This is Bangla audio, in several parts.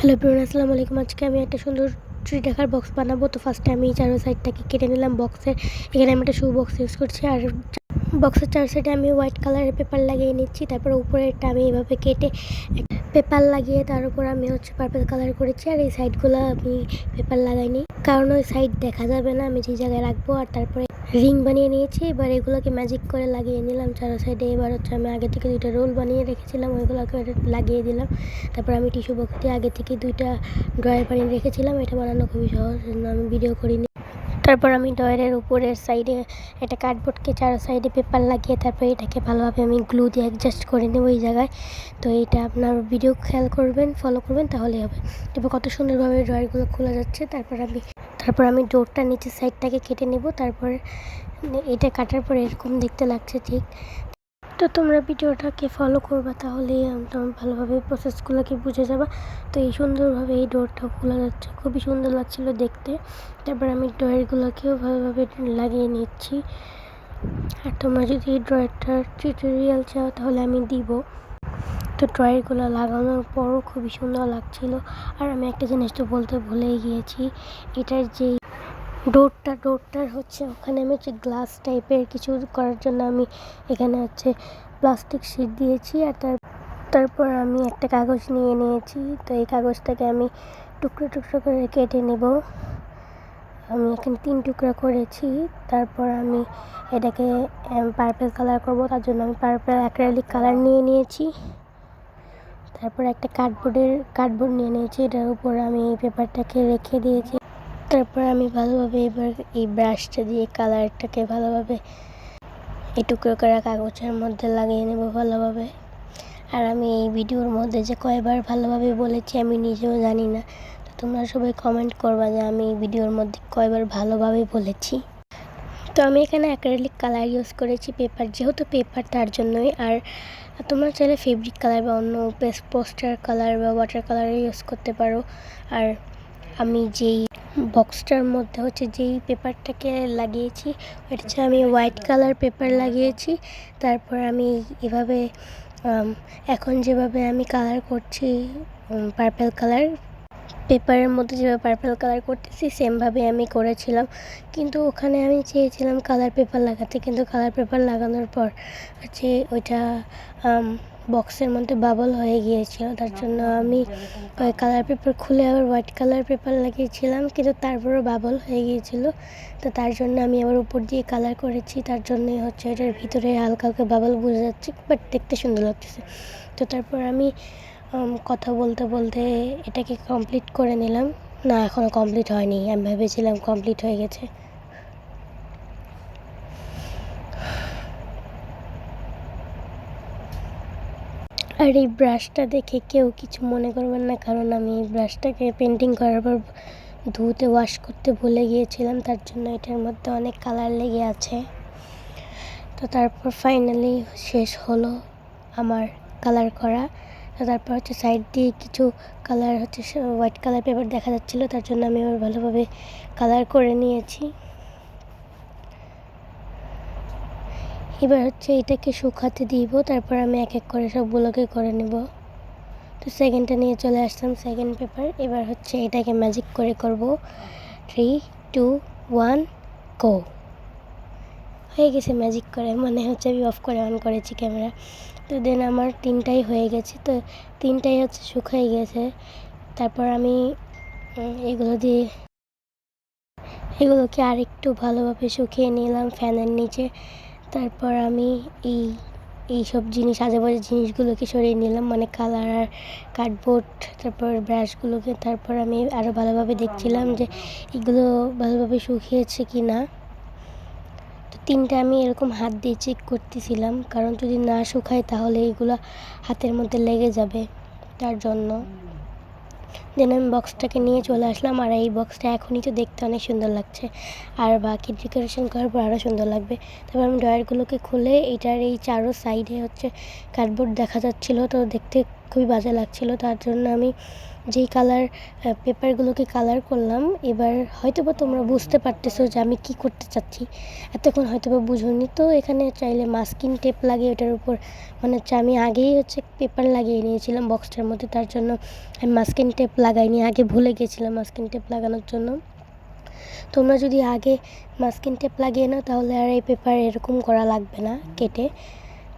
হ্যালো এভরিওয়ান, আসসালামু আলাইকুম। আজকে আমি একটা সুন্দর ট্রি দেখার বক্স বানাবো। তো ফার্স্টে আমি চারো সাইডটাকে কেটে নিলাম বক্সের। এখানে আমি একটা শু বক্স ইউজ করছি, আর বক্সের চার সাইডে আমি হোয়াইট কালারের পেপার লাগিয়ে নিচ্ছি। তারপর উপরেরটা আমি এইভাবে কেটে পেপার লাগিয়ে তার উপর আমি পার্পল কালার করেছি। আর এই সাইডগুলো আমি পেপার লাগাইনি, কারণ ওই সাইড দেখা যাবে না, আমি যে জায়গায় রাখবো। আর তারপরে রিং বানিয়ে নিয়েছি। এবার এগুলোকে ম্যাজিক করে লাগিয়ে নিলাম চারো সাইডে। এবার আমি আগে থেকে 2টা রোল বানিয়ে রেখেছিলাম, ওইগুলোকে লাগিয়ে দিলাম। তারপর আমি টিস্যু বক্স দিয়ে আগে থেকে 2টা ড্রয়ার বানিয়ে রেখেছিলাম। এটা বানানো খুবই সহজ, জন্য আমি ভিডিও করিনি। তারপর আমি ড্রয়ারের উপরের সাইডে একটা কার্ডবোর্ডকে চারো সাইডে পেপার লাগিয়ে তারপর এটাকে ভালোভাবে আমি গ্লু দিয়ে অ্যাডজাস্ট করে নেব এই জায়গায়। তো এইটা আপনার ভিডিও খেয়াল করবেন, ফলো করবেন, তাহলেই হবে। এবার কত সুন্দরভাবে ড্রয়ারগুলো খোলা যাচ্ছে। তারপর আমি ডোরটা নিচের সাইডটাকে কেটে নেব। তারপর এটা কাটার পর এরকম দেখতে লাগছে ঠিক। তো তোমরা ভিডিওটাকে ফলো করবা, তাহলেই তোমরা ভালোভাবে প্রসেসগুলোকে বুঝে যাবা। তো এই সুন্দরভাবে এই ডোরটা খোলা যাচ্ছে, খুবই সুন্দর লাগছিল দেখতে। তারপর আমি ড্রয়ারগুলোকেও ভালোভাবে লাগিয়ে নিচ্ছি। আর তোমরা যদি এই ড্রয়ারটার টিউটোরিয়াল চাও তাহলে আমি দিব। তো ড্রয়ারগুলো লাগানোর পরও খুবই সুন্দর লাগছিল। আর আমি একটা জিনিস তো বলতে ভুলেই গিয়েছি, এটার যে ডোরটার ওখানে আমি গ্লাস টাইপের কিছু করার জন্য আমি এখানে প্লাস্টিক শিট দিয়েছি। আর তারপর আমি একটা কাগজ নিয়ে নিয়েছি। তো এই কাগজটাকে আমি টুকরো টুকরো করে কেটে নেব। আমি এখানে 3 টুকরা করেছি। তারপর আমি এটাকে পার্পল কালার করব, তার জন্য আমি পার্পল অ্যাক্রিলিক কালার নিয়ে নিয়েছি। তারপর একটা কার্ডবোর্ড নিয়ে নিয়েছি, এটার উপর আমি এই পেপারটাকে রেখে দিয়েছি। তারপর আমি ভালোভাবে এবার এই ব্রাশটা দিয়ে কালারটাকে ভালোভাবে এই টুকরো করা কাগজের মধ্যে লাগিয়ে নেব ভালোভাবে। আর আমি এই ভিডিওর মধ্যে যে কয়বার ভালোভাবে বলেছি আমি নিজেও জানি না। তো তোমরা সবাই কমেন্ট করবা যে আমি এই ভিডিওর মধ্যে কয়বার ভালোভাবে বলেছি। তো আমি এখানে অ্যাক্রিলিক কালার ইউজ করেছি, পেপার যেহেতু পেপার তার জন্যই। আর তোমরা চাইলে ফেব্রিক কালার বা অন্য পোস্টার কালার বা ওয়াটার কালার ইউজ করতে পারো। আর আমি যেই বক্সটার মধ্যে যেই পেপারটাকে লাগিয়েছি ওইটা আমি হোয়াইট কালার পেপার লাগিয়েছি। তারপর আমি এভাবে এখন যেভাবে আমি কালার করছি পার্পল কালার পেপারের মধ্যে যেভাবে পার্পল কালার করতেছি সেমভাবে আমি করেছিলাম। কিন্তু ওখানে আমি চেয়েছিলাম কালার পেপার লাগাতে, কিন্তু কালার পেপার লাগানোর পর ওইটা বক্সের মধ্যে বাবল হয়ে গিয়েছিল। তার জন্য আমি কালার পেপার খুলে আবার হোয়াইট কালার পেপার লাগিয়েছিলাম, কিন্তু তারপরও বাবল হয়ে গিয়েছিল। তো তার জন্য আমি আবার উপর দিয়ে কালার করেছি। তার জন্যই এটার ভিতরে হালকা হালকা বাবল বোঝা যাচ্ছে, বাট দেখতে সুন্দর লাগতেছে। তো তারপর আমি কথা বলতে বলতে এটাকে কমপ্লিট করে নিলাম। না, এখনও কমপ্লিট হয়নি, আমি ভেবেছিলাম কমপ্লিট হয়ে গেছে। আর এই ব্রাশটা দেখে কেউ কিছু মনে করবেন না, কারণ আমি এই ব্রাশটাকে পেন্টিং করার পর ধুতে ওয়াশ করতে ভুলে গিয়েছিলাম, তার জন্য এটার মধ্যে অনেক কালার লেগে আছে। তো তারপর ফাইনালি শেষ হলো আমার কালার করা। তারপর সাইড দিয়ে কিছু কালার হোয়াইট কালার পেপার দেখা যাচ্ছিলো, তার জন্য আমি আবার ভালোভাবে কালার করে নিয়েছি। এবার এটাকে শুকাতে দিব, তারপর আমি এক এক করে সবগুলোকে করে নেব। তো সেকেন্ডটা নিয়ে চলে আসলাম, সেকেন্ড পেপার। এবার এটাকে ম্যাজিক করে করব। 3, 2, 1 গো। হয়ে গেছে ম্যাজিক করে, মানে আমি অফ করে অন করেছি ক্যামেরা। তো দেন আমার 3টাই হয়ে গেছে। তো 3টাই শুকাই গেছে। তারপর আমি এগুলোকে আরেকটু ভালোভাবে শুকিয়ে নিলাম ফ্যানের নিচে। তারপর আমি এইসব জিনিস আজেবাজে জিনিসগুলোকে সরিয়ে নিলাম, মানে কালার আর কার্ডবোর্ড, তারপর ব্রাশগুলোকে। তারপর আমি আরও ভালোভাবে দেখছিলাম যে এগুলো ভালোভাবে শুকিয়েছে কি না। তো 3টা আমি এরকম হাত দিয়ে চেক করতেছিলাম, কারণ যদি না শুকায় তাহলে এইগুলো হাতের মধ্যে লেগে যাবে, তার জন্য। দেন আমি বক্সটাকে নিয়ে চলে আসলাম। আর এই বক্সটা এখনই তো দেখতে অনেক সুন্দর লাগছে, আর বাকি ডেকোরেশন করার পর আরও সুন্দর লাগবে। তারপর আমি ড্রয়ারগুলোকে খুলে এটার এই চারো সাইডে কার্ডবোর্ড দেখা যাচ্ছিলো, তো দেখতে খুবই বাজে লাগছিল। তার জন্য আমি যেই কালার পেপারগুলোকে কালার করলাম, এবার হয়তোবা তোমরা বুঝতে পারতেছো যে আমি কি করতে চাচ্ছি, এতক্ষণ হয়তোবা বুঝোনি। তো এখানে চাইলে মাস্কিং টেপ লাগিয়ে ওটার উপর মানে হচ্ছে আমি আগেই হচ্ছে পেপার লাগিয়ে নিয়েছিলাম বক্সটার মধ্যে, তার জন্য আমি মাস্কিং টেপ লাগাইনি, আগে ভুলে গেছিলাম মাস্কিং টেপ লাগানোর জন্য। তোমরা যদি আগে মাস্কিং টেপ লাগিয়ে নাও তাহলে আর এই পেপার এরকম করা লাগবে না কেটে,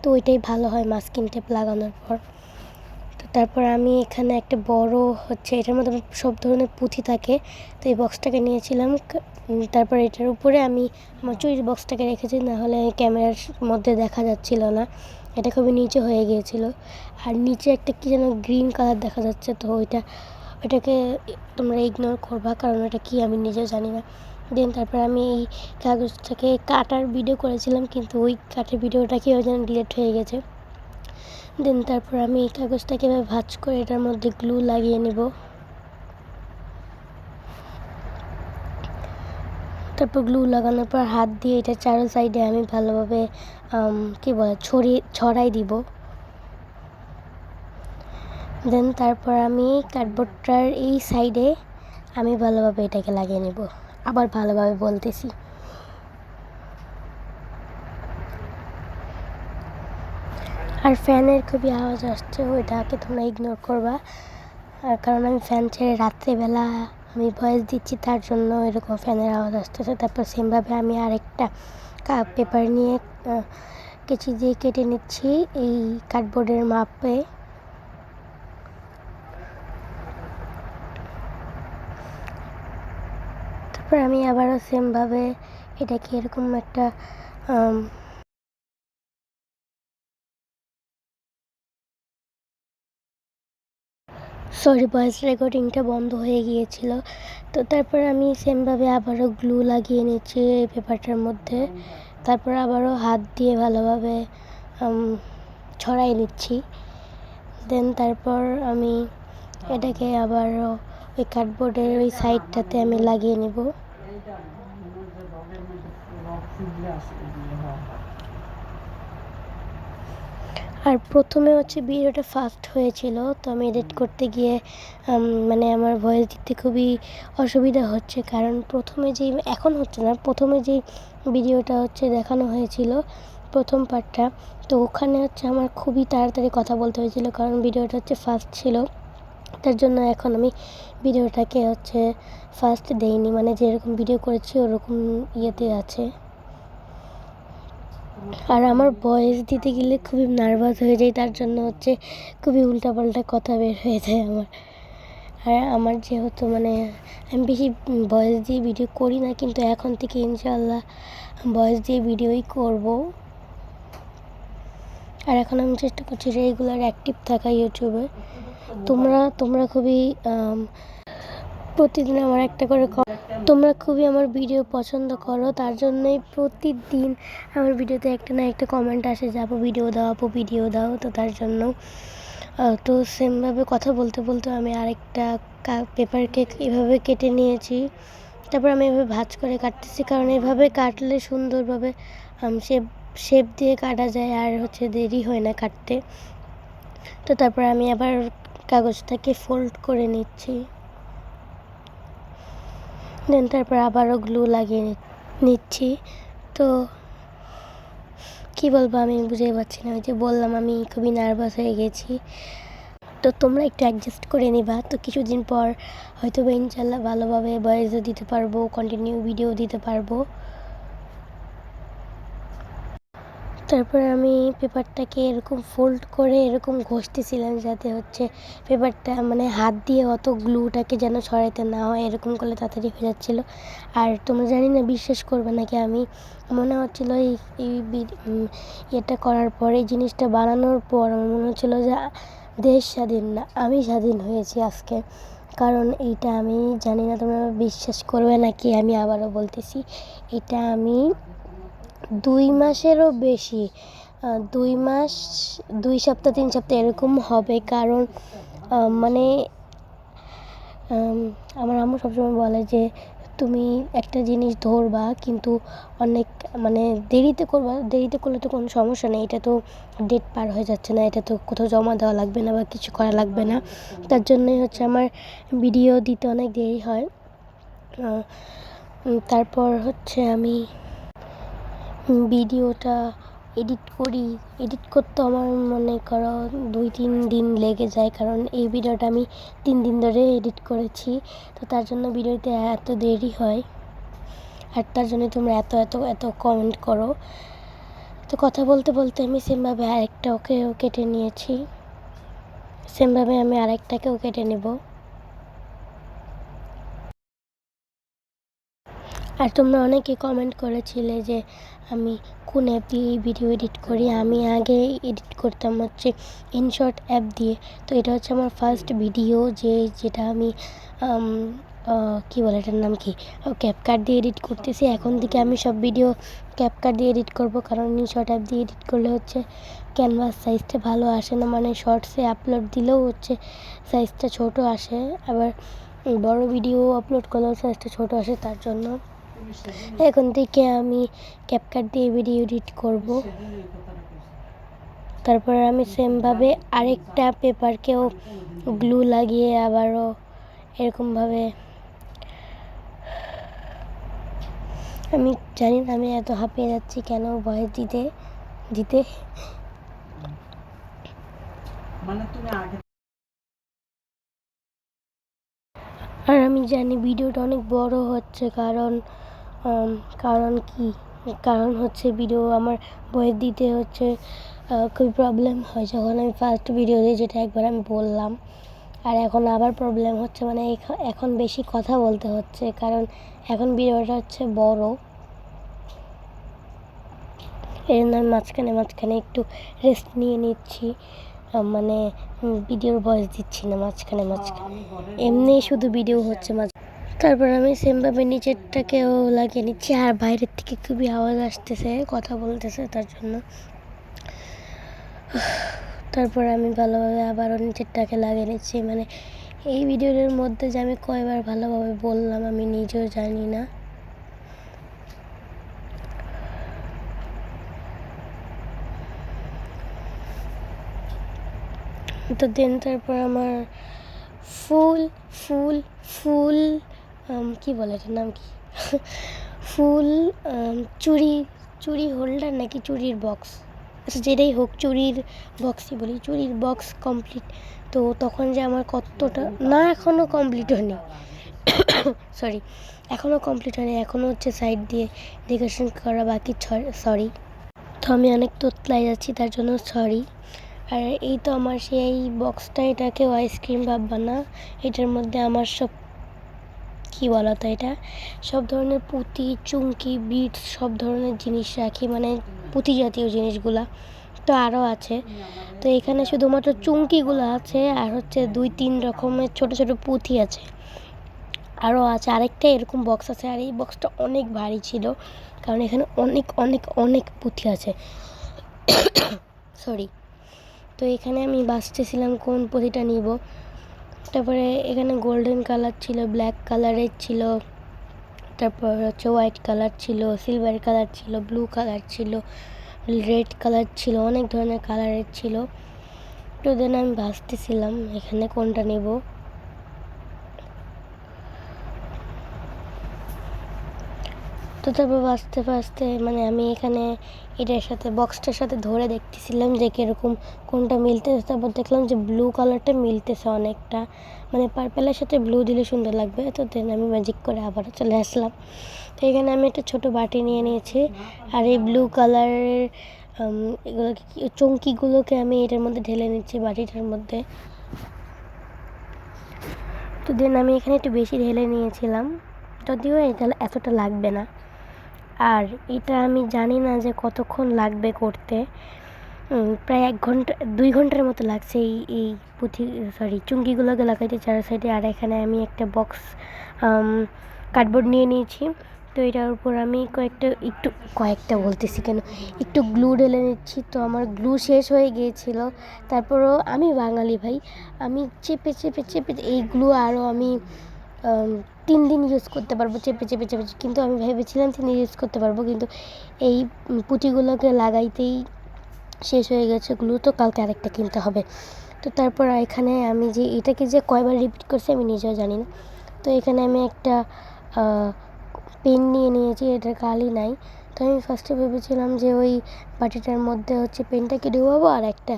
তো ওইটাই ভালো হয় মাস্কিং টেপ লাগানোর পর। তো তারপর আমি এখানে একটা বড় হচ্ছে এটার মধ্যে সব ধরনের পুঁথি থাকে, তো এই বক্সটাকে নিয়েছিলাম। তারপর এটার উপরে আমি আমার চুরির বক্সটাকে রেখেছি, নাহলে ক্যামেরার মধ্যে দেখা যাচ্ছিল না, এটা খুবই নিচে হয়ে গিয়েছিল। আর নিচে একটা কী যেন গ্রিন কালার দেখা যাচ্ছে, তো ওইটাকে তোমরা ইগনোর করবা, কারণ ওটা কি আমি নিজেও জানি না। দেন তারপর আমি এই কাগজটাকে কাটার ভিডিও করেছিলাম, কিন্তু ওই কাটার ভিডিওটা কেউ যেন ডিলিট হয়ে গেছে। দেন তারপর আমি এই কাগজটাকে এভাবে ভাঁজ করে এটার মধ্যে গ্লু লাগিয়ে নেব। তারপর গ্লু লাগানোর পর হাত দিয়ে এটা চারো সাইডে আমি ভালোভাবে ছড়াই দিব। দেন তারপর আমি কার্ডবোর্ডটার এই সাইডে আমি ভালোভাবে এটাকে লাগিয়ে নেব। আবার ভালোভাবে বলতেছি। আর ফ্যানের খুবই আওয়াজ আসছে, ওইটাকে তোমরা ইগনোর করবা, আর কারণ আমি ফ্যান ছেড়ে রাত্রেবেলা আমি ভয়েস দিচ্ছি, তার জন্য এরকম ফ্যানের আওয়াজ আসতেছে। তারপর সেমভাবে আমি আরেকটা পেপার নিয়ে কেচি দিয়ে কেটে নিচ্ছি এই কার্ডবোর্ডের মাপে। তারপর আমি আবারও সেমভাবে এটাকে এরকম একটা ভয়েস রেকর্ডিংটা বন্ধ হয়ে গিয়েছিল। তো তারপর আমি সেমভাবে আবারও গ্লু লাগিয়ে নিচ্ছি এই পেপারটার মধ্যে। তারপর আবারও হাত দিয়ে ভালোভাবে ছড়াই নিচ্ছি। দেন তারপর আমি এটাকে আবারও ওই কার্ডবোর্ডের ওই সাইডটাতে আমি লাগিয়ে নিব। আর প্রথমে হচ্ছে ভিডিওটা ফাস্ট হয়েছিল, তো আমি এডিট করতে গিয়ে মানে আমার ভয়েস দিতে খুবই অসুবিধা হচ্ছে, কারণ এখন হচ্ছে না, প্রথমে যেই ভিডিওটা হচ্ছে দেখানো হয়েছিল প্রথম পার্টটা, তো ওখানে হচ্ছে আমার খুবই তাড়াতাড়ি কথা বলতে হয়েছিল, কারণ ভিডিওটা হচ্ছে ফাস্ট ছিল। তার জন্য এখন আমি ভিডিওটাকে হচ্ছে ফাস্ট দেইনি, মানে যেরকম ভিডিও করেছি ওরকম ইয়েতে আছে। আর আমার ভয়েস দিতে গেলে খুবই নার্ভাস হয়ে যায়, তার জন্য হচ্ছে খুবই উল্টাপাল্টা কথা বের হয়ে যায় আমার। আর আমার যেহেতু মানে আমি বেশি ভয়েস দিয়ে ভিডিও করি না, কিন্তু এখন থেকে ইনশাআল্লাহ ভয়েস দিয়ে ভিডিওই করব। আর এখন আমি চেষ্টা করছি রেগুলার অ্যাক্টিভ থাকা ইউটিউবে। তোমরা খুবই প্রতিদিন আমার একটা করে তোমরা খুবই আমার ভিডিও পছন্দ করো, তার জন্যই প্রতিদিন আমার ভিডিওতে একটা না একটা কমেন্ট আসে যে আপু ভিডিও দাও, আপু ভিডিও দাও। তো তার জন্য তো সেমভাবে কথা বলতে বলতে আমি আরেকটা পেপারকে এভাবে কেটে নিয়েছি। তারপর আমি এভাবে ভাঁজ করে কাটতেছি, কারণ এভাবে কাটলে সুন্দরভাবে শেপ দিয়ে কাটা যায়, আর হচ্ছে দেরি হয় না কাটতে। তো তারপর আমি আবার কাগজটাকে ফোল্ড করে নিচ্ছি। দেন তারপর আবারও গ্লু লাগিয়ে নিচ্ছি। তো কী বলবো আমি বুঝতে পারছি না, ওই যে বললাম আমি খুবই নার্ভাস হয়ে গেছি। তো তোমরা একটু অ্যাডজাস্ট করে নিবা। তো কিছুদিন পর হয়তো বা ইনশাল্লাহ ভালোভাবে ভয়েসও দিতে পারবো, কন্টিনিউ ভিডিও দিতে পারবো। তারপর আমি পেপারটাকে এরকম ফোল্ড করে এরকম ঘষতেছিলাম, যাতে হচ্ছে পেপারটা মানে হাত দিয়ে অত গ্লুটাকে যেন ছড়াইতে না হয়, এরকম করলে তাড়াতাড়ি হয়ে যাচ্ছিলো। আর তোমরা জানি না বিশ্বাস করবে নাকি, আমি মনে হচ্ছিলো এটা করার পর, এই জিনিসটা বানানোর পর আমার মনে হচ্ছিলো যে দেশ স্বাধীন না, আমি স্বাধীন হয়েছি আজকে। কারণ এইটা আমি জানি না তোমরা বিশ্বাস করবে নাকি, আমি আবারও বলতেছি, এটা আমি 2 মাসেরও বেশি, 2 মাস 2 সপ্তাহ 3 সপ্তাহ এরকম হবে। কারণ মানে আমার আম্মু সবসময় বলে যে তুমি একটা জিনিস ধরবা কিন্তু অনেক মানে দেরিতে করবা, দেরিতে করলে তো কোনো সমস্যা নেই, এটা তো ডেট পার হয়ে যাচ্ছে না, এটা তো কোথাও জমা দেওয়া লাগবে না বা কিছু করা লাগবে না। তার জন্যই হচ্ছে আমার ভিডিও দিতে অনেক দেরি হয়। তারপর হচ্ছে আমি ভিডিওটা এডিট করি। এডিট করতে আমার মনে করো 2-3 দিন লেগে যায়, কারণ এই ভিডিওটা আমি 3 দিন ধরে এডিট করেছি। তো তার জন্য ভিডিওতে এত দেরি হয়, আর তার জন্য তোমরা এত এত এত কমেন্ট করো। তো কথা বলতে বলতে আমি সেমভাবে আরেকটাকেও কেটে নিয়েছি, সেমভাবে আমি আরেকটাকেও কেটে নেব। আর তোমরা অনেকে কমেন্ট করেছিলে যে আমি কোন অ্যাপ দিয়ে এই ভিডিও এডিট করি। আমি আগে এডিট করতাম হচ্ছে ইনশর্ট অ্যাপ দিয়ে। তো এটা হচ্ছে আমার ফার্স্ট ভিডিও যেটা আমি কী বলে এটার নাম কি, ক্যাপকাট দিয়ে এডিট করতেছি। এখন থেকে আমি সব ভিডিও ক্যাপকাট দিয়ে এডিট করব, কারণ ইনশর্ট অ্যাপ দিয়ে এডিট করলে হচ্ছে ক্যানভাস সাইজটা ভালো আসে না, মানে শর্টসে আপলোড দিলেও হচ্ছে সাইজটা ছোট আসে, আবার বড় ভিডিও আপলোড করলেও সাইজটা ছোট আসে। তার জন্য এখন থেকে আমি ক্যাপকাট দিয়ে ভিডিও এডিট করব। তারপর আমি সেমভাবে আরেকটা পেপারকেও গ্লু লাগিয়ে আবারও এরকমভাবে, আমি জানি না আমি এত হাঁপিয়ে যাচ্ছি কেন ভয়েস দিতে দিতে। আর আমি জানি ভিডিওটা অনেক বড় হচ্ছে, কারণ কি, কারণ হচ্ছে ভিডিও আমার ভয়েস দিতে হচ্ছে খুবই প্রবলেম হয় যখন আমি ফার্স্ট ভিডিও দিই, যেটা একবার আমি বললাম। আর এখন আবার প্রবলেম হচ্ছে, মানে এখন বেশি কথা বলতে হচ্ছে, কারণ এখন ভিডিওটা হচ্ছে বড়। এই জন্য আমি মাঝখানে মাঝখানে একটু রেস্ট নিয়ে নিচ্ছি, মানে ভিডিওর ভয়েস দিচ্ছি না মাঝখানে মাঝখানে, এমনি শুধু ভিডিও হচ্ছে তারপর আমি সেমভাবে নিচেরটাকেও লাগিয়ে নিচ্ছি। আর বাইরের থেকে খুবই আওয়াজ আসতেছে, কথা বলতেছে, তার জন্য। তারপর আমি ভালোভাবে আবারও নিচেরটাকে লাগিয়ে নিচ্ছি। মানে এই ভিডিওর মধ্যে যে আমি কয়বার ভালোভাবে বললাম আমি নিজেও জানি না। তো দেন তারপর আমার ফুল ফুল ফুল কী বলে এটার নাম কি, ফুল চুড়ি হোল্ডার নাকি চুড়ির বক্স, আচ্ছা যেটাই হোক, চুড়ির বক্সই বলি, চুড়ির বক্স কমপ্লিট। তো তখন যে আমার কতটা না, এখনও কমপ্লিট হয়নি, সরি এখনও কমপ্লিট হয়নি, এখনও হচ্ছে সাইড দিয়ে ডেকোরেশন করা বাকি, সরি। তো আমি অনেক তোতলাই যাচ্ছি, তার জন্য সরি। আর এই তো আমার সেই বক্সটা, এটাকেও আইসক্রিম ভাববা না, এটার মধ্যে আমার সব কী বলা তো, এটা সব ধরনের পুঁতি, চুমকি, বিটস সব ধরনের জিনিস রাখি, মানে পুঁতি জাতীয় জিনিসগুলা তো আরও আছে। তো এখানে শুধুমাত্র চুমকিগুলো আছে, আর হচ্ছে 2-3 রকমের ছোট ছোট পুঁতি আছে, আরও আছে আরেকটা এরকম বক্স আছে। আর এই বক্সটা অনেক ভারী ছিল, কারণ এখানে অনেক অনেক অনেক পুঁতি আছে, সরি। তো এখানে আমি বাছতেছিলাম কোন পুঁতিটা নিব। তারপরে এখানে গোল্ডেন কালার ছিল, ব্ল্যাক কালারের ছিল, তারপর হচ্ছে হোয়াইট কালার ছিল, সিলভার কালার ছিল, ব্লু কালার ছিল, রেড কালার ছিল, অনেক ধরনের কালারের ছিল। তো দেন আমি ভাবতেছিলাম এখানে কোনটা নেব। তো তারপর বাঁচতে বাঁচতে মানে আমি এখানে এটার সাথে বক্সটার সাথে ধরে দেখতেছিলাম যে কীরকম কোনটা মিলতেছে। তারপর দেখলাম যে ব্লু কালারটা মিলতেছে অনেকটা, মানে পার্পেলের সাথে ব্লু দিলে সুন্দর লাগবে। তো দেন আমি ম্যাজিক করে আবারও চলে আসলাম। তো এখানে আমি একটা ছোটো বাটি নিয়ে নিয়েছি, আর এই ব্লু কালারের এগুলো চুমকিগুলোকে আমি এটার মধ্যে ঢেলে নিচ্ছি বাটিটার মধ্যে। তো দেন আমি এখানে একটু বেশি ঢেলে নিয়েছিলাম, যদিও এটা এতটা লাগবে না। আর এটা আমি জানি না যে কতক্ষণ লাগবে করতে, প্রায় 2 ঘন্টার মতো লাগছে এই চুমকিগুলোকে লাগাইতে চার সাইডে। আর এখানে আমি একটা বক্স কার্ডবোর্ড নিয়ে নিয়েছি। তো এটার উপর আমি কয়েকটা বলতেছি কেন, একটু গ্লু ঢেলে নিচ্ছি। তো আমার গ্লু শেষ হয়ে গিয়েছিল, তারপরও আমি বাঙালি ভাই, আমি চেপে চেপে চেপে এই গ্লু আরও আমি 3 দিন ইউজ করতে পারবো চেপে চেপে চেপে, কিন্তু আমি ভেবেছিলাম 3 দিন ইউজ করতে পারবো, কিন্তু এই পুঁতিগুলোকে লাগাইতেই শেষ হয়ে গেছে গ্লু। তো কালকে আরেকটা কিনতে হবে। তো তারপর এখানে আমি যে এটাকে যে কয়বার রিপিট করছি আমি নিজেও জানি না। তো এখানে আমি একটা পেন নিয়ে নিয়েছি, এটার কালি নাই। তো আমি ফার্স্টে ভেবেছিলাম যে ওই বাটিটার মধ্যে হচ্ছে পেনটাকে ডুবাবো আর একটা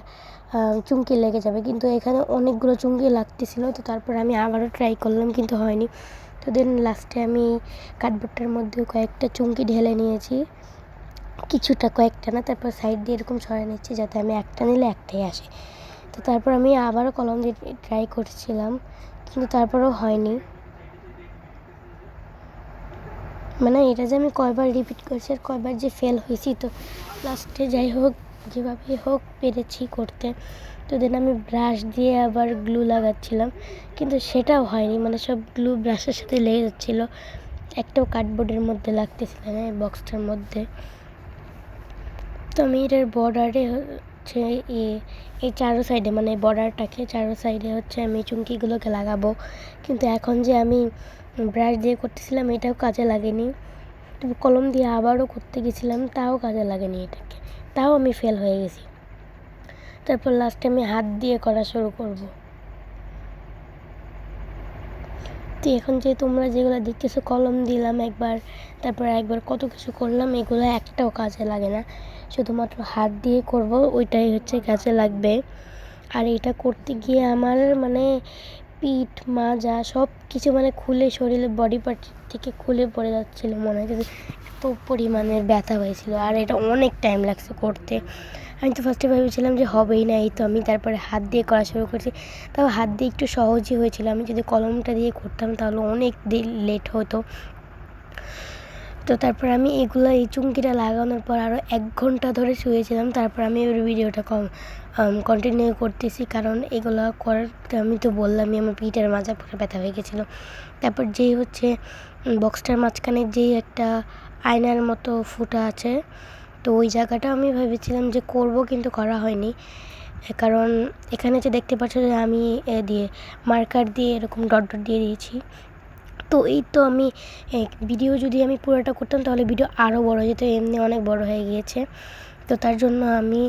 চুমকি লেগে যাবে, কিন্তু এখানে অনেকগুলো চুমকি লাগতেছিল। তো তারপর আমি আবারও ট্রাই করলাম, কিন্তু হয়নি। তো দেন লাস্টে আমি কার্ডবোর্ডটার মধ্যে কয়েকটা চুমকি ঢেলে নিয়েছি, কিছুটা, কয়েকটা না। তারপর সাইড দিয়ে এরকম সরিয়ে নিচ্ছি যাতে আমি একটা নিলে একটাই আসে। তো তারপর আমি আবারও কলম দিয়ে ট্রাই করছিলাম, কিন্তু তারপরেও হয়নি। মানে এটা যে আমি কয়বার রিপিট করছি আর কয়বার যে ফেল হয়েছি। তো লাস্টে যাই হোক, যেভাবে হোক পেরেছি করতে। তো দেন আমি ব্রাশ দিয়ে আবার গ্লু লাগাচ্ছিলাম, কিন্তু সেটাও হয়নি। মানে সব গ্লু ব্রাশের সাথে লেগে যাচ্ছিলো, একটাও কার্ডবোর্ডের মধ্যে লাগতেছিল না, এই বক্সটার মধ্যে। তো আমি এটার বর্ডারে হচ্ছে এই চারো সাইডে, মানে বর্ডারটাকে চারো সাইডে হচ্ছে আমি চুমকিগুলোকে লাগাবো, কিন্তু এখন যে আমি ব্রাশ দিয়ে করতেছিলাম এটাও কাজে লাগেনি। তবে কলম দিয়ে আবারও করতে গেছিলাম, তাও কাজে লাগেনি এটাকে, তাও আমি ফেল হয়ে গেছি। তারপর লাস্টে আমি হাত দিয়ে করা শুরু করব। তো এখন যে তোমরা যেগুলো দেখতেছো কলম দিলাম একবার, তারপর একবার কত কিছু করলাম, এগুলো একটাও কাজে লাগে না। শুধুমাত্র হাত দিয়ে করব, ওইটাই হচ্ছে কাজে লাগবে। আর এটা করতে গিয়ে আমার মানে পিঠ মাজা সব কিছু মানে খুলে, শরীরের বডি পার্ট থেকে খুলে পড়ে যাচ্ছিলো, মনে হয় এত পরিমাণের ব্যথা হয়েছিল। আর এটা অনেক টাইম লাগছে করতে। আমি তো ফার্স্টে ভেবেছিলাম যে হবেই না, এই তো আমি তারপরে হাত দিয়ে করা শুরু করছি। তাও হাত দিয়ে একটু সহজই হয়েছিল, আমি যদি কলমটা দিয়ে করতাম তাহলে অনেক লেট হতো। তো তারপর আমি এই চুমকিটা লাগানোর পর আরও 1 ঘন্টা ধরে শুয়েছিলাম। তারপর আমি ওই ভিডিওটা কন্টিনিউ করতেছি, কারণ এগুলো করতে আমি তো বললামই আমার পিঠের মাজা পুরো ব্যথা হয়ে গেছিলো। তারপর যেই হচ্ছে বক্সটার মাঝখানে যেই একটা আয়নার মতো ফুটা আছে, তো ওই জায়গাটা আমি ভেবেছিলাম যে করব, কিন্তু করা হয়নি। কারণ এখানে যে দেখতে পাচ্ছ যে আমি দিয়ে মার্কার দিয়ে এরকম ডট ডট দিয়ে দিয়েছি। তো এই তো আমি ভিডিও যদি আমি পুরোটা করতাম তাহলে ভিডিও আরও বড় হয়ে যেত, এমনি অনেক বড় হয়ে গিয়েছে। তো তার জন্য আমি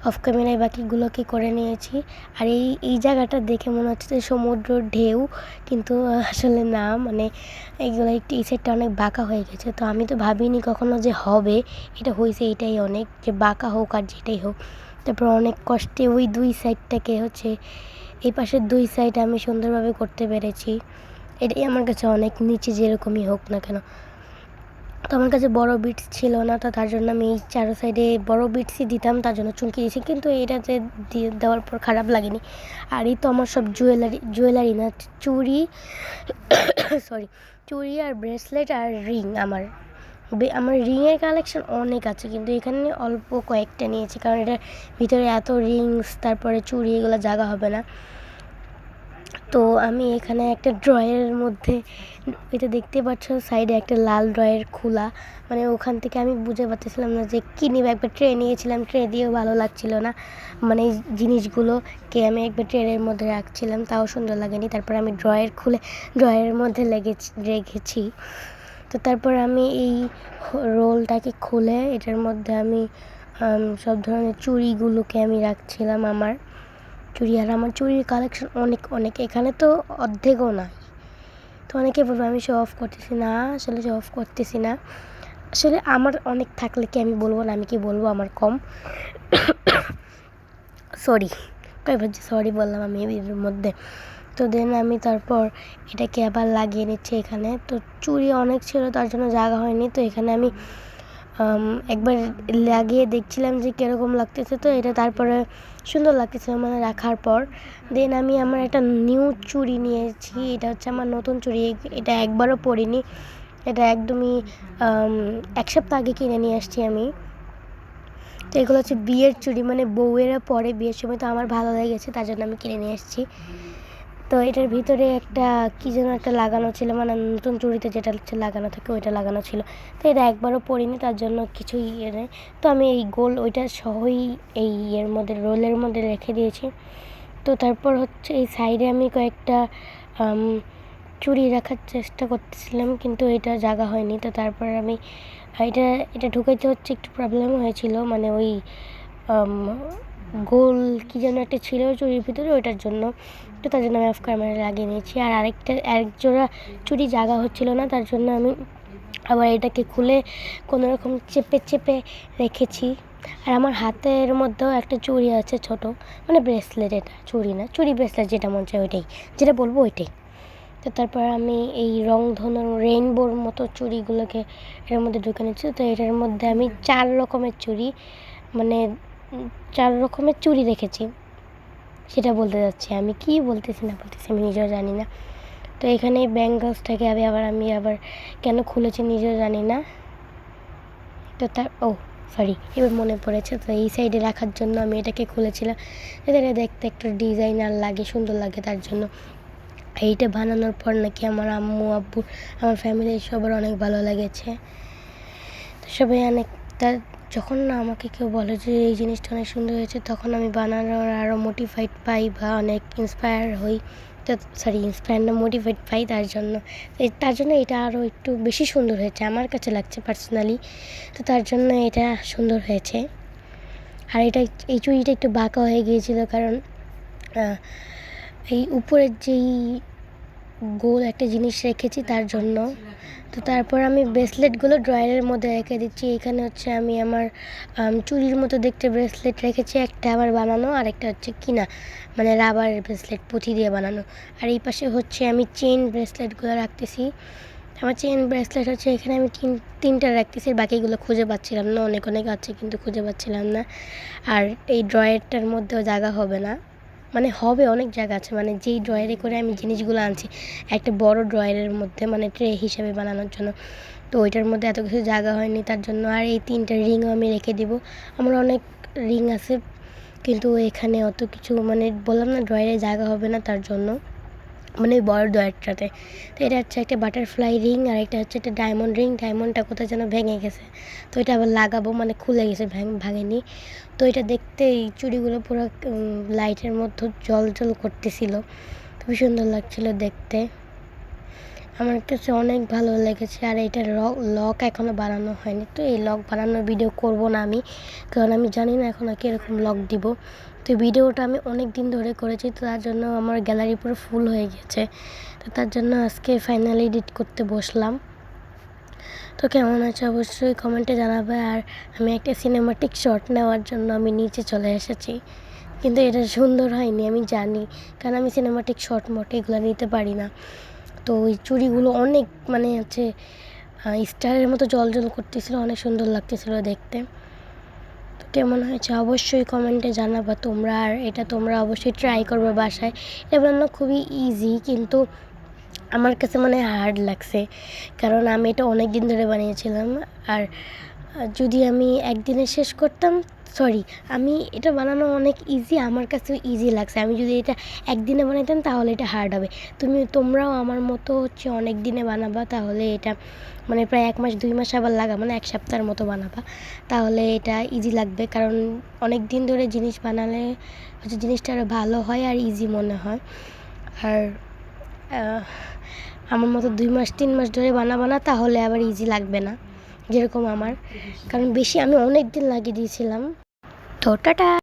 অফ ক্যামেরায় বাকিগুলোকে করে নিয়েছি। আর এই জায়গাটা দেখে মনে হচ্ছে যে সমুদ্র ঢেউ, কিন্তু আসলে না, মানে এইগুলো একটু এই সাইডটা অনেক বাঁকা হয়ে গেছে। তো আমি তো ভাবিনি কখনো যে হবে, এটা হয়েছে, এটাই অনেক, যে বাঁকা হোক আর যেটাই হোক। তারপর অনেক কষ্টে ওই 2 সাইডটাকে হচ্ছে এই পাশের 2 সাইড আমি সুন্দরভাবে করতে পেরেছি। এটাই আমার কাছে অনেক, নিচে যেরকমই হোক না কেন। তো আমার কাছে বড় বিটস ছিল না, তো তার জন্য আমি এই চারো সাইডে বড় বিটসই দিতাম, তার জন্য চুমকি দিয়েছি, কিন্তু এটাতে দিয়ে দেওয়ার পর খারাপ লাগেনি। আর এই তো আমার সব জুয়েলারি না, চুড়ি সরি চুড়ি আর ব্রেসলেট আর রিং। আমার রিংয়ের কালেকশন অনেক আছে, কিন্তু এখানে অল্প কয়েকটা নিয়েছি, কারণ এটার ভিতরে এত রিংস তারপরে চুড়ি এগুলো জায়গা হবে না। তো আমি এখানে একটা ড্রয়ারের মধ্যে, এটা দেখতে পাচ্ছ সাইডে একটা লাল ড্রয়ার খোলা, মানে ওখান থেকে আমি বুঝে পাচ্ছিলাম না যে কী নিব। একবার ট্রে নিয়েছিলাম, ট্রে দিয়েও ভালো লাগছিল না, মানে এই জিনিসগুলোকে আমি একবার ট্রেনের মধ্যে রাখছিলাম, তাও সুন্দর লাগেনি। তারপর আমি ড্রয়ার খুলে ড্রয়ারের মধ্যে রেখেছি। তো তারপর আমি এই রোলটাকে খুলে এটার মধ্যে আমি সব ধরনের চুড়িগুলোকে আমি রাখছিলাম, আমার চুড়ি। আর আমার চুড়ির কালেকশন অনেক, এখানে তো অর্ধেকও নাই। তো অনেকে বলবো আমি শো অফ করতেছি না, আসলে শো অফ করতেছি না। আসলে আমার অনেক থাকলে কি আমি বলবো না, আমি কি বলবো আমার কম। সরি, কয়বার যে সরি বললাম আমি এর মধ্যে। তো দেন আমি তারপর এটাকে আবার লাগিয়ে নিচ্ছি এখানে। তো চুড়ি অনেক ছিল, তার জন্য জায়গা হয়নি। তো এখানে আমি একবার লাগিয়ে দেখছিলাম যে কীরকম লাগতেছে। তো এটা তারপরে সুন্দর লাগতেছে মানে রাখার পর। দেন আমি আমার একটা নিউ চুড়ি নিয়েছি, এটা হচ্ছে আমার নতুন চুড়ি, এটা একবারও পরিনি, এটা একদমই 1 সপ্তাহ আগে কিনে নিয়ে আসছি আমি। তো এগুলো হচ্ছে বিয়ের চুড়ি, মানে বউয়েরা পরে বিয়ের সময়, তো আমার ভালো লেগেছে তার জন্য আমি কিনে নিয়ে এসেছি। তো এটার ভিতরে একটা কী যেন একটা লাগানো ছিল, মানে নতুন চুড়িতে যেটা হচ্ছে লাগানো থাকে ওইটা লাগানো ছিল। তো এটা একবারও পরিনি, তার জন্য কিছুই নেই। তো আমি এই গোল ওইটা সহই এই রোলের মধ্যে রেখে দিয়েছি। তো তারপর হচ্ছে এই সাইডে আমি কয়েকটা চুড়ি রাখার চেষ্টা করতেছিলাম, কিন্তু এটা জায়গা হয়নি। তো তারপর আমি এটা এটা ঢুকাইতে হচ্ছে একটু প্রবলেম হয়েছিল, মানে ওই গোল কী যেন একটা ছিল চুড়ির ভিতরে, ওইটার জন্য। তো তার জন্য আমি অফ ক্যামেরা লাগিয়ে নিয়েছি। আর আরেক জোড়া চুড়ি জায়গা হচ্ছিল না, তার জন্য আমি আবার এটাকে খুলে কোনো রকম চেপে রেখেছি। আর আমার হাতের মধ্যেও একটা চুড়ি আছে ছোট, মানে ব্রেসলেট, এটা চুড়ি না, চুড়ি ব্রেসলেট, যেটা মন চায় ওইটাই, যেটা বলবো ওইটাই। তো তারপর আমি এই রংধনুর রেইনবোর মতো চুড়িগুলোকে এর মধ্যে ঢুকে নিচ্ছি। তো এটার মধ্যে আমি 4 রকমের চুড়ি, মানে 4 রকমের চুড়ি রেখেছি, সেটা বলতে যাচ্ছি। আমি কি বলতেছি না বলতেছি আমি নিজেও জানি না। তো এখানে ব্যাঙ্গলসটাকে আমি আবার কেন খুলেছি নিজেও জানি না। তো সরি, এবার মনে পড়েছে। তো এই সাইডে রাখার জন্য আমি এটাকে খুলেছিলাম, যাতে এটা দেখতে একটু ডিজাইনার লাগে, সুন্দর লাগে, তার জন্য। এইটা বানানোর পর নাকি আমার আম্মু আব্বু, আমার ফ্যামিলির সবার অনেক ভালো লেগেছে। তো সবাই যখন না আমাকে কেউ বলে যে এই জিনিসটা অনেক সুন্দর হয়েছে, তখন আমি বানানোর আরও মোটিভেট পাই বা অনেক ইন্সপায়ার হই। মোটিভেট পাই। তার জন্য এটা আরও একটু বেশি সুন্দর হয়েছে আমার কাছে লাগছে পার্সোনালি। তো তার জন্য এটা সুন্দর হয়েছে। আর এই চুড়িটা একটু বাঁকা হয়ে গিয়েছিল, কারণ এই উপরের যেই গোল একটা জিনিস রেখেছি তার জন্য। তো তারপর আমি ব্রেসলেটগুলো ড্রয়ারের মধ্যে রেখে দিচ্ছি। এখানে হচ্ছে আমি আমার চুড়ির মতো দেখতে ব্রেসলেট রেখেছি, একটা আমার বানানো, আর একটা হচ্ছে কিনা, মানে রাবারের ব্রেসলেট, পুঁথি দিয়ে বানানো। আর এই পাশে হচ্ছে আমি চেন ব্রেসলেটগুলো রাখতেছি। আমার চেন ব্রেসলেট হচ্ছে এখানে আমি তিনটা রাখতেছি, বাকিগুলো খুঁজে পাচ্ছিলাম না, অনেক আছে কিন্তু খুঁজে পাচ্ছিলাম না। আর এই ড্রয়ারটার মধ্যেও জায়গা হবে না, মানে হবে, অনেক জায়গা আছে, মানে যেই ড্রয়ারে করে আমি জিনিসগুলো আনছি একটা বড় ড্রয়ারের মধ্যে, মানে ট্রে হিসাবে বানানোর জন্য। তো ওইটার মধ্যে এত কিছু জায়গা হয়নি, তার জন্য। আর এই 3টা রিংও আমি রেখে দিব। আমার অনেক রিং আছে, কিন্তু এখানে অত কিছু, মানে বললাম না ড্রয়ারে জায়গা হবে না, তার জন্য, মানে বড় ড্রয়ারটাতে। তো এটা হচ্ছে একটা বাটারফ্লাই রিং, আর এটা হচ্ছে একটা ডায়মন্ড রিং। ডায়মন্ডটা কোথায় যেন ভেঙে গেছে, তো এটা আবার লাগাবো, মানে খুলে গেছে, ভাঙেনি। তো এটা দেখতে এই চুড়িগুলো পুরো লাইটের মধ্যে জল করতেছিল, খুবই সুন্দর লাগছিল দেখতে, আমার কাছে অনেক ভালো লেগেছে। আর এটার লক এখনও বানানো হয়নি, তো এই লক বানানোর ভিডিও করব না আমি, কারণ আমি জানি না এখন কীরকম লক দিব। তো ভিডিওটা আমি অনেক দিন ধরে করেছি, তো তার জন্য আমার গ্যালারি পুরো ফুল হয়ে গেছে। তো তার জন্য আজকে ফাইনালি এডিট করতে বসলাম। তো কেমন আছে অবশ্যই কমেন্টে জানাবে। আর আমি একটা সিনেমাটিক শট নেওয়ার জন্য আমি নিচে চলে এসেছি, কিন্তু এটা সুন্দর হয়নি আমি জানি, কারণ আমি সিনেমাটিক শট মোটে এগুলো নিতে পারি না। তো ওই চুড়িগুলো অনেক, মানে হচ্ছে স্টারের মতো জল করতেছিল, অনেক সুন্দর লাগতেছিল দেখতে। তো কেমন হয়েছে অবশ্যই কমেন্টে জানাবা তোমরা। আর এটা তোমরা অবশ্যই ট্রাই করবে বাসায়। এটা বানানো খুবই ইজি, কিন্তু আমার কাছে মানে হার্ড লাগছে, কারণ আমি এটা অনেক দিন ধরে বানিয়েছিলাম। আর যদি আমি একদিনে শেষ করতাম, আমি এটা বানানো অনেক ইজি, আমার কাছেও ইজি লাগছে। আমি যদি এটা একদিনে বানাইতাম তাহলে এটা হার্ড হবে। তোমরাও আমার মতো হচ্ছে অনেক দিনে বানাবা, তাহলে এটা মানে প্রায় 1 মাস 2 মাস আবার মানে 1 সপ্তাহের মতো বানাবা, তাহলে এটা ইজি লাগবে। কারণ অনেক দিন ধরে জিনিস বানালে হচ্ছে জিনিসটা আরও ভালো হয় আর ইজি মনে হয়। আর আমার মতো 2 মাস 3 মাস ধরে বানাবো না, তাহলে আবার ইজি লাগবে না, যেরকম আমার, কারণ আমি অনেক দিন লাগিয়ে দিয়েছিলাম। তো টাটা।